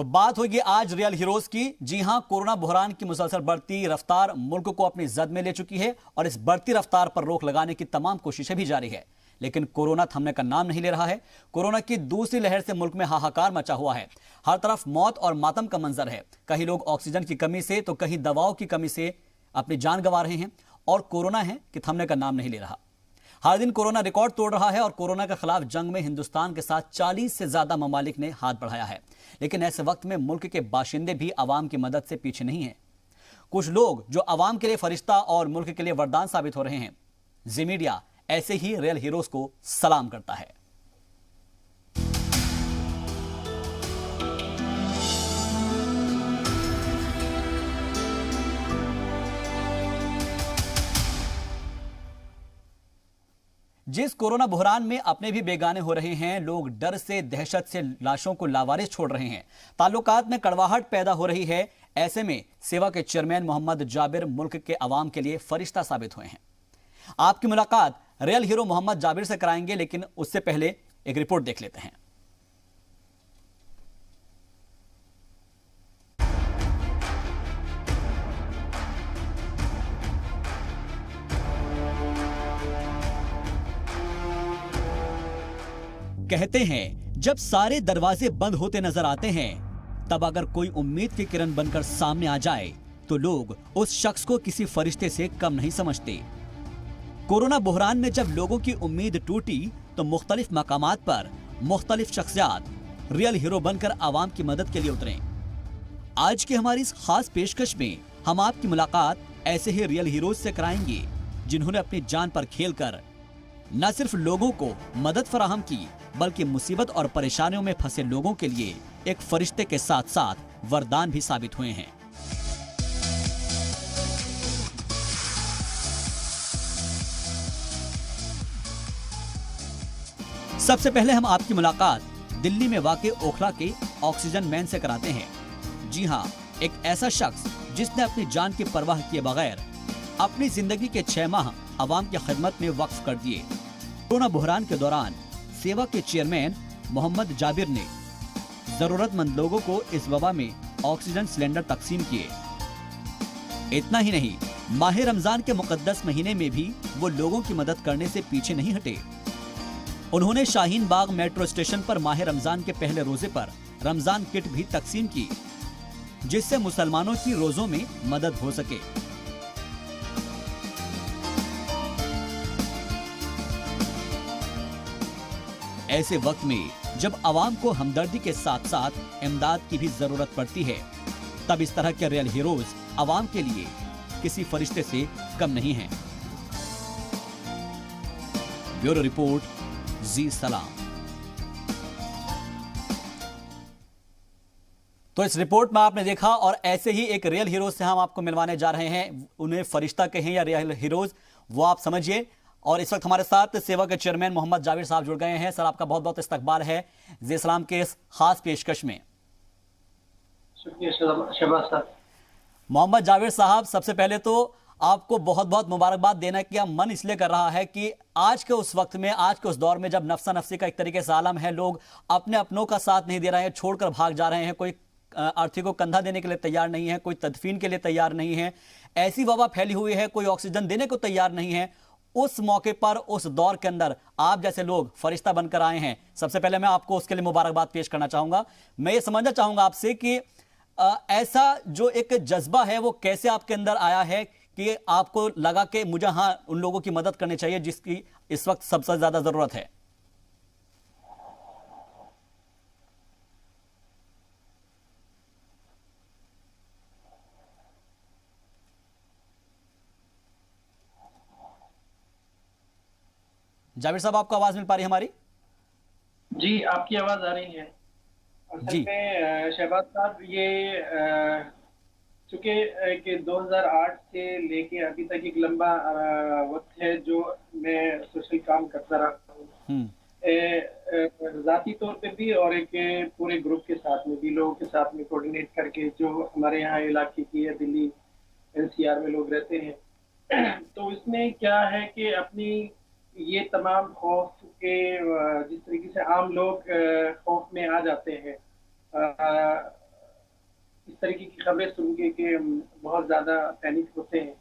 तो बात होगी आज रियल हीरोज की। जी हां, कोरोना बुहरान की मुसलसल बढ़ती रफ्तार मुल्क को अपनी जद में ले चुकी है और इस बढ़ती रफ्तार पर रोक लगाने की तमाम कोशिशें भी जारी है, लेकिन कोरोना थमने का नाम नहीं ले रहा है। कोरोना की दूसरी लहर से मुल्क में हाहाकार मचा हुआ है। हर तरफ मौत और मातम का मंजर है। कहीं लोग ऑक्सीजन की कमी से तो कहीं दवाओं की कमी से अपनी जान गंवा रहे हैं और कोरोना है कि थमने का नाम नहीं ले रहा। हर दिन कोरोना रिकॉर्ड तोड़ रहा है और कोरोना के खिलाफ जंग में हिंदुस्तान के साथ 40 से ज्यादा ममालिक ने हाथ बढ़ाया है। लेकिन ऐसे वक्त में मुल्क के बाशिंदे भी अवाम की मदद से पीछे नहीं हैं। कुछ लोग जो अवाम के लिए फरिश्ता और मुल्क के लिए वरदान साबित हो रहे हैं। जी मीडिया ऐसे ही रियल हीरोज को सलाम करता है। जिस कोरोना बुहरान में अपने भी बेगाने हो रहे हैं, लोग डर से दहशत से लाशों को लावारिस छोड़ रहे हैं, ताल्लुकात में कड़वाहट पैदा हो रही है। ऐसे में सेवा के चेयरमैन मोहम्मद जाबिर मुल्क के अवाम के लिए फरिश्ता साबित हुए हैं। आपकी मुलाकात रियल हीरो मोहम्मद जाबिर से कराएंगे, लेकिन उससे पहले एक रिपोर्ट देख लेते हैं। कहते हैं जब सारे दरवाजे बंद होते नजर आते हैं, तब अगर कोई उम्मीद की किरण बनकर सामने आ जाए तो लोग उस शख्स को किसी फरिश्ते से कम नहीं समझते। कोरोना बुहरान में जब लोगों की उम्मीद टूटी तो मुख्तलिफ मकामात पर मुख्तलिफ शख्सियात रियल हीरो बनकर आवाम की मदद के लिए उतरे। आज की हमारी इस खास पेशकश में हम आपकी मुलाकात ऐसे ही रियल हीरोज से कराएंगे, जिन्होंने अपनी जान पर खेलकर न सिर्फ लोगों को मदद फराहम की, बल्कि मुसीबत और परेशानियों में फंसे लोगों के लिए एक फरिश्ते के साथ साथ वरदान भी साबित हुए हैं। सबसे पहले हम आपकी मुलाकात दिल्ली में वाक़े ओखला के ऑक्सीजन मैन से कराते हैं। जी हां, एक ऐसा शख्स जिसने अपनी जान की परवाह किए बगैर अपनी जिंदगी के 6 माह अवाम की खिदमत में वक्फ कर दिए। कोरोना बुहरान के दौरान सेवा के चेयरमैन मोहम्मद जाबिर ने जरूरतमंद लोगों को इस वबा में ऑक्सीजन सिलेंडर तकसीम किए। इतना ही नहीं, माह रमजान के मुकद्दस महीने में भी वो लोगों की मदद करने से पीछे नहीं हटे। उन्होंने शाहीन बाग मेट्रो स्टेशन पर माह रमजान के पहले रोजे पर रमजान किट भी तकसीम की, जिससे मुसलमानों की रोजों में मदद हो सके। ऐसे वक्त में जब आवाम को हमदर्दी के साथ साथ इमदाद की भी जरूरत पड़ती है, तब इस तरह के रियल हीरोज आवाम के लिए किसी फरिश्ते से कम नहीं हैं। ब्यूरो रिपोर्ट, जी सलाम। तो इस रिपोर्ट में आपने देखा, और ऐसे ही एक रियल हीरोज से हम आपको मिलवाने जा रहे हैं। उन्हें फरिश्ता कहें या रियल हीरोज, वो आप समझिए। और इस वक्त हमारे साथ सेवा के चेयरमैन मोहम्मद जाबिर साहब जुड़ गए हैं। सर, आपका बहुत बहुत इस्तकबाल है जी सलाम के इस खास पेशकश में। शुक्रिया शहबाज साहब। मोहम्मद जाबिर साहब, सबसे पहले तो आपको बहुत बहुत मुबारकबाद देना कि हम मन इसलिए कर रहा है कि आज के उस वक्त में, आज के उस दौर में जब नफ्सा नफ्सी का एक तरीके से आलम है, लोग अपने अपनों का साथ नहीं दे रहे हैं, छोड़कर भाग जा रहे हैं। कोई अर्थी को कंधा देने के लिए तैयार नहीं है, कोई तदफीन के लिए तैयार नहीं है। ऐसी वबा फैली हुई है, कोई ऑक्सीजन देने को तैयार नहीं है। उस मौके पर, उस दौर के अंदर आप जैसे लोग फरिश्ता बनकर आए हैं। सबसे पहले मैं आपको उसके लिए मुबारकबाद पेश करना चाहूंगा। मैं ये समझना चाहूंगा आपसे कि ऐसा जो एक जज्बा है वो कैसे आपके अंदर आया है कि आपको लगा कि मुझे उन लोगों की मदद करनी चाहिए जिसकी इस वक्त सबसे ज्यादा जरूरत है। जाबिर साहब, आपको आवाज मिल पा रही है हमारी? जी, आपकी आवाज आ रही है। असल में शहबाज साहब, ये चूंकि कि 2008 से लेके अभी तक एक लंबा वक्त है जो मैं सोशल काम करता रहा हूँ, जाती तौर पे भी और एक पूरे ग्रुप के साथ में भी, लोगों के साथ में कोऑर्डिनेट करके, जो हमारे यहाँ इलाके की है, दिल्ली NCR में लोग रहते हैं। तो इसमें क्या है कि अपनी ये तमाम खौफ के, जिस तरीके से आम लोग खौफ में आ जाते हैं, इस तरीके की खबरें सुन के बहुत ज्यादा पैनिक होते हैं।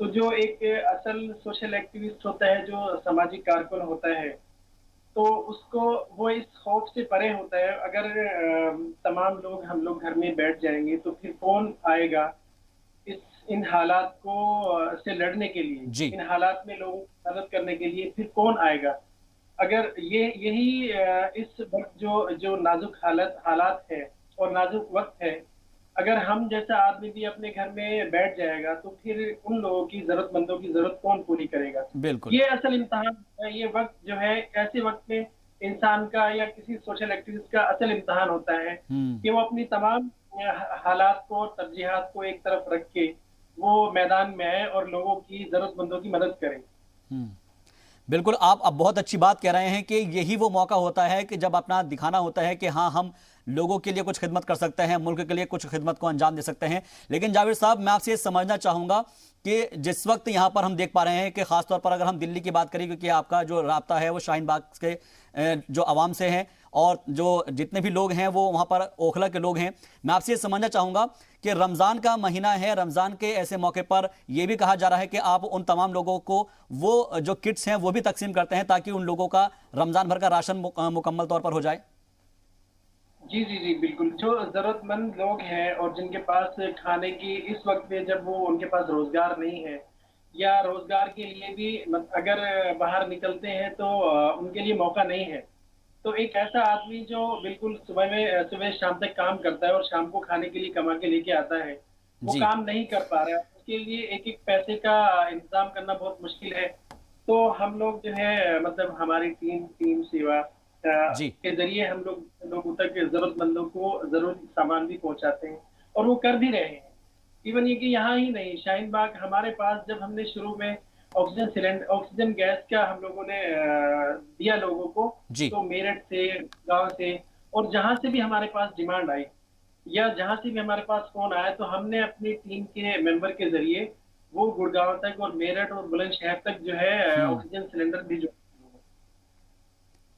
तो जो एक असल सोशल एक्टिविस्ट होता है, जो सामाजिक कारकुन होता है, तो उसको वो इस खौफ से परे होता है। अगर तमाम लोग हम लोग घर में बैठ जाएंगे तो फिर कौन आएगा इस इन हालात को से लड़ने के लिए, जी। इन हालात में लोगों की मदद करने के लिए फिर कौन आएगा? अगर ये यही इस वक्त जो जो नाजुक हालात है और नाजुक वक्त है, अगर हम जैसा आदमी भी अपने घर में बैठ जाएगा तो फिर उन लोगों की, जरूरतमंदों की जरूरत कौन पूरी करेगा? बिल्कुल। ये असल इम्तिहान है। ये वक्त जो है, ऐसे वक्त में इंसान का या किसी सोशल एक्टिविस्ट का असल इम्तिहान होता है हम्म। कि वो अपनी तमाम हालात को, तरजीहात को एक तरफ रख के वो मैदान में आए और लोगों की, जरूरतमंदों की मदद करें। हम्म। बिल्कुल, आप अब बहुत अच्छी बात कह रहे हैं कि यही वो मौका होता है कि जब अपना दिखाना होता है कि हाँ, हम लोगों के लिए कुछ खिदमत कर सकते हैं, मुल्क के लिए कुछ खिदमत को अंजाम दे सकते हैं। लेकिन जावेद साहब, मैं आपसे ये समझना चाहूँगा कि जिस वक्त यहाँ पर हम देख पा रहे हैं कि ख़ासतौर पर अगर हम दिल्ली की बात करें, क्योंकि आपका जो राब्ता है वो शाहीन बाग के जो आवाम से है और जो जितने भी लोग हैं वो वहाँ पर ओखला के लोग हैं, मैं आपसे ये समझना चाहूँगा कि रमज़ान का महीना है, रमज़ान के ऐसे मौके पर यह भी कहा जा रहा है कि आप उन तमाम लोगों को वो जो किट्स हैं वो भी तकसीम करते हैं ताकि उन लोगों का रमज़ान भर का राशन मुकम्मल तौर पर हो जाए। जी जी जी, बिल्कुल। जो जरूरतमंद लोग हैं और जिनके पास खाने की इस वक्त में, जब वो उनके पास रोजगार नहीं है या रोजगार के लिए भी अगर बाहर निकलते हैं तो उनके लिए मौका नहीं है, तो एक ऐसा आदमी जो बिल्कुल सुबह शाम तक काम करता है और शाम को खाने के लिए कमा के लेके आता है, वो जी। काम नहीं कर पा रहा है, उसके लिए एक एक पैसे का इंतजाम करना बहुत मुश्किल है। तो हम लोग जो है, मतलब हमारी टीम सेवा जी। के जरिए हम लोगों तक जरूरतमंदों को जरूरी सामान भी पहुंचाते हैं और वो कर भी रहे हैं। इवन ये कि यहाँ ही नहीं, शाहीन बाग हमारे पास जब हमने शुरू में ऑक्सीजन गैस का हम लोगों ने दिया लोगों को, जी। तो मेरठ से, गांव से, और जहां से भी हमारे पास डिमांड आई या जहां से भी हमारे पास फोन आया, तो हमने अपनी टीम के मेंबर के जरिए वो गुड़गांव तक और मेरठ और बुलंदशहर तक जो है हम्म। ऑक्सीजन सिलेंडर भिजवा।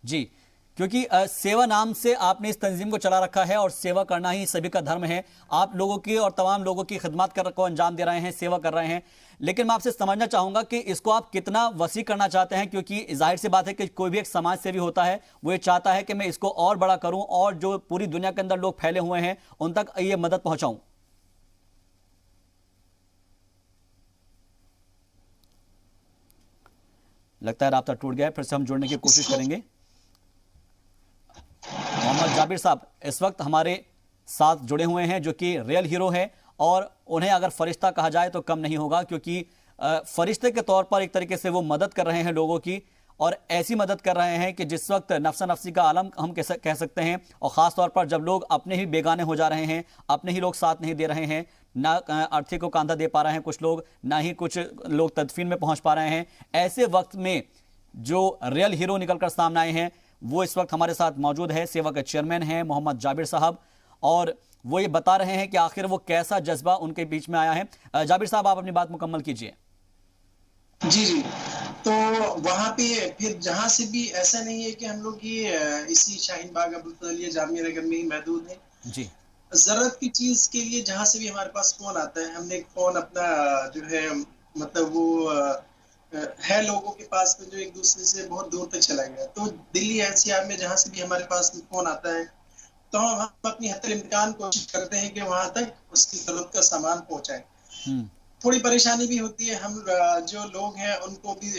जी, क्योंकि सेवा नाम से आपने इस तंजीम को चला रखा है और सेवा करना ही सभी का धर्म है। आप लोगों की और तमाम लोगों की खिदमत को अंजाम दे रहे हैं, सेवा कर रहे हैं। लेकिन मैं आपसे समझना चाहूंगा कि इसको आप कितना वसी करना चाहते हैं, क्योंकि जाहिर सी बात है कि कोई भी एक समाज सेवी होता है वो ये चाहता है कि मैं इसको और बड़ा करूं और जो पूरी दुनिया के अंदर लोग फैले हुए हैं उन तक ये मदद पहुंचाऊं। लगता है राब्ता टूट गया है, फिर से हम जुड़ने की कोशिश करेंगे। मोहम्मद जाबिर साहब इस वक्त हमारे साथ जुड़े हुए हैं, जो कि रियल हीरो है और उन्हें अगर फरिश्ता कहा जाए तो कम नहीं होगा, क्योंकि फरिश्ते के तौर पर एक तरीके से वो मदद कर रहे हैं लोगों की, और ऐसी मदद कर रहे हैं कि जिस वक्त नफ्सा नफ्सी का आलम हम कह सकते हैं, और ख़ास तौर पर जब लोग अपने ही बेगाने हो जा रहे हैं, अपने ही लोग साथ नहीं दे रहे हैं, ना अर्थी को कांधा दे पा रहे हैं कुछ लोग, ना ही कुछ लोग तदफीन में पहुंच पा रहे हैं। ऐसे वक्त में जो रियल हीरो निकलकर सामने आए हैं वो इस वक्त हमारे साथ मौजूद है। सेवा के चेयरमैन हैं मोहम्मद जाबिर साहब, और वो ये बता रहे हैं कि आखिर वो कैसा जज्बा उनके बीच में आया है। जाबिर साहब, आप अपनी बात मुकम्मल कीजिए। जी जी, तो वहाँ पे फिर जहाँ से भी ऐसा नहीं है कि हम लोग ये इसी शाहीन बाग अबुल फजल जामिया नगर में ही महदूद है। जी। जरूरत की चीज के लिए जहाँ से भी हमारे पास फोन आता है, हमने एक फोन अपना जो है, मतलब वो है लोगों के पास में जो एक दूसरे से बहुत दूर तक चला गया। तो दिल्ली एनसीआर में जहाँ से भी हमारे पास फोन आता है, तो हम अपनी हद इम्कान कोशिश करते हैं कि वहां तक उसकी जरूरत का सामान पहुंचाएं। थोड़ी परेशानी भी होती है, हम जो लोग हैं उनको भी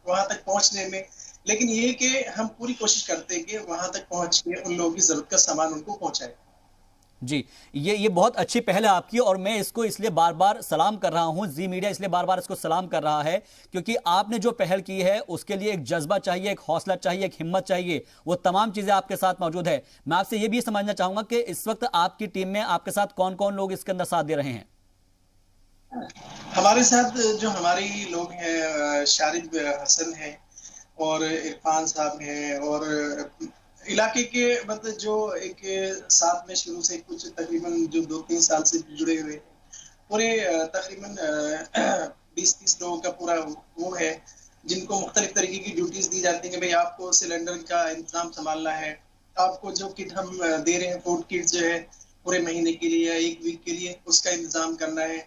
वहां तक पहुंचने में, लेकिन ये कि हम पूरी कोशिश करते हैं कि वहां तक पहुंच के उन लोगों की जरूरत का सामान उनको पहुंचाए। जी, ये बहुत अच्छी पहल है आपकी, और मैं इसको इसलिए बार बार सलाम कर रहा हूं, जी मीडिया इसलिए बार बार इसको सलाम कर रहा है क्योंकि आपने जो पहल की है उसके लिए एक जज्बा चाहिए, एक हौसला चाहिए, एक हिम्मत चाहिए, वो तमाम चीजें आपके साथ मौजूद है। मैं आपसे ये भी समझना चाहूंगा कि इस वक्त आपकी टीम में आपके साथ कौन कौन लोग इसके अंदर साथ दे रहे हैं? हमारे साथ जो हमारे लोग हैं, शारिद हसन है और इरफान साहब हैं, और इलाके के मतलब जो एक साथ में शुरू से कुछ तकरीबन जो 2-3 साल से जुड़े हुए पूरे तकरीबन 20-30 लोगों का पूरा वो है, जिनको मुख्तलिफ तरीके की ड्यूटीज दी जाती है कि भाई आपको सिलेंडर का इंतजाम संभालना है, आपको जो किट हम दे रहे हैं, फूड किट जो है पूरे महीने के लिए या एक वीक के लिए उसका इंतजाम करना है।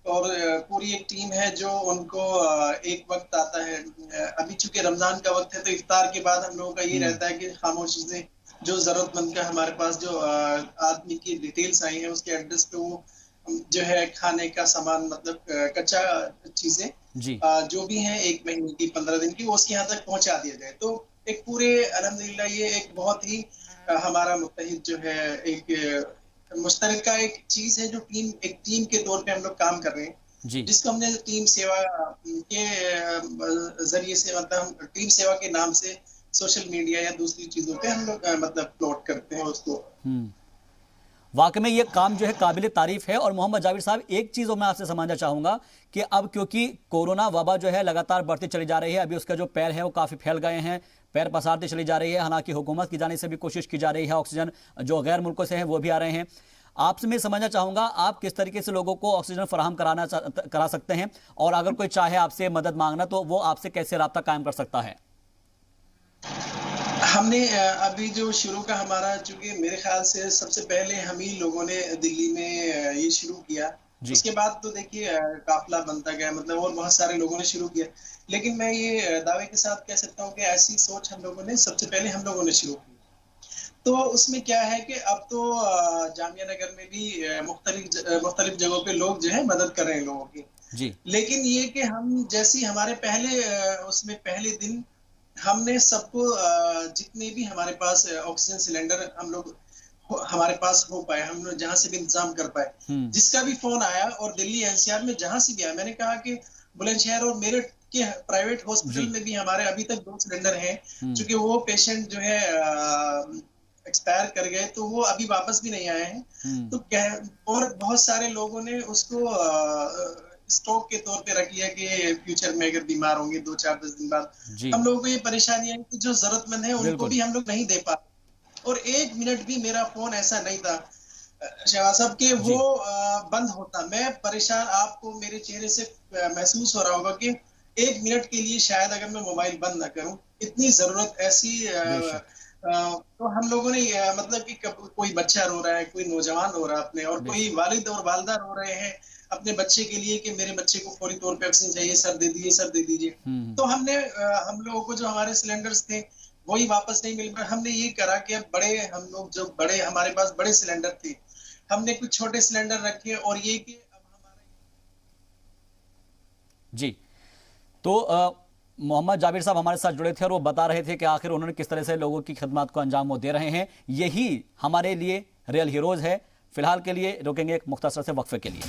और पूरी एक टीम है जो उनको एक वक्त आता है, अभी चूंकि रमजान का वक्त है तो इफ्तार के बाद हम लोगों का ये रहता है कि खामोशी से जो जरूरतमंद का हमारे पास जो आदमी की डिटेल्स आई हैं उसके एड्रेस पे वो जो है खाने का सामान मतलब कच्चा चीजें जो भी हैं 1 महीने की 15 दिन की वो उसके यहाँ तक पहुंचा दिया जाए। तो एक पूरे अल्हम्दुलिल्लाह ये एक बहुत ही हमारा मुत्तहिद जो है एक मुश्तरका एक चीज है जो एक टीम के तौर पे हम लोग काम कर रहे हैं, जिसको हमने टीम सेवा के जरिए से मतलब टीम सेवा के नाम से सोशल मीडिया या दूसरी चीजों पे हम लोग मतलब प्लॉट करते हैं उसको। वाकई में ये काम जो है काबिल तारीफ है। और मोहम्मद जाबिर साहब, एक चीज मैं आपसे समझना चाहूंगा कि अब क्योंकि कोरोना वबा जो है लगातार बढ़ती चली जा रही है, अभी उसका जो पैर है वो काफी फैल गए हैं, पैर पसारती चली जा रही है। हालांकि हुकूमत की जानिब से भी कोशिश की जा रही है, ऑक्सीजन जो गैर मुल्कों से हैं वो भी आ रहे हैं। आपसे मैं समझना चाहूंगा आप किस तरीके से लोगों को ऑक्सीजन फराहम करा सकते हैं, और अगर कोई चाहे आपसे मदद मांगना तो वो आपसे कैसे राब्ता कायम कर सकता है? हमने अभी जो शुरू का हमारा, चूंकि मेरे ख्याल से सबसे पहले हम ही लोगों ने दिल्ली में ये शुरू किया, उसके बाद तो देखिए काफिला बनता गया, मतलब और बहुत सारे लोगों ने शुरू किया। लेकिन मैं ये दावे के साथ कह सकता हूँ कि ऐसी सोच हम लोगों ने सबसे पहले हम लोगों ने शुरू की। तो उसमें क्या है कि अब तो जामिया नगर में भी मुख्तलिफ जगहों पे लोग जो है मदद कर रहे हैं लोगों की। लेकिन ये कि हम जैसी हमारे उसमें पहले दिन हमने सबको जितने भी हमारे पास ऑक्सीजन सिलेंडर हम लोग हमारे पास हो पाए, हम लोग जहां से भी इंतजाम कर पाए, जिसका भी फोन आया और दिल्ली एनसीआर में जहां से भी आया, मैंने कहा कि बुलंदशहर और मेरठ के प्राइवेट हॉस्पिटल में भी हमारे अभी तक 2 सिलेंडर हैं, क्योंकि वो पेशेंट जो है एक्सपायर कर गए तो वो अभी वापस भी नहीं आए हैं। तो और बहुत सारे लोगों ने उसको स्टॉक के तौर पे रख लिया कि फ्यूचर में अगर बीमार होंगे 2-4-10 दिन बाद। हम लोगों को ये परेशानी है कि जो जरूरतमंद है उनको भी हम लोग नहीं दे पा। और 1 मिनट भी मेरा फोन ऐसा नहीं था शहबाज साहब के वो बंद होता। मैं परेशान, आपको मेरे चेहरे से महसूस हो रहा होगा कि 1 मिनट के लिए शायद अगर मैं मोबाइल बंद ना करूं, इतनी जरूरत ऐसी। तो हम लोगों ने मतलब कि कोई बच्चा रो रहा है, कोई नौजवान रो रहा है अपने, और कोई वालिद और वालिदा रो रहे हैं अपने बच्चे के लिए कि मेरे बच्चे को फौरी तौर पे ऑक्सीजन चाहिए, सर दे दीजिए, सर दे दीजिए। तो हमने हम लोगों को जो हमारे सिलेंडर्स थे वही वापस नहीं मिल पाए। हमने ये करा कि हम लोग जो हमारे पास बड़े सिलेंडर थे, हमने कुछ छोटे सिलेंडर रखे, और ये कि अब हमारा जी। तो मोहम्मद जाबिर साहब हमारे साथ जुड़े थे और वो बता रहे थे कि आखिर उन्होंने किस तरह से लोगों की खिदमत को अंजाम वो दे रहे हैं। यही हमारे लिए रियल हीरोज है। फिलहाल के लिए रुकेंगे एक मुख्तसर से वक्फे के लिए।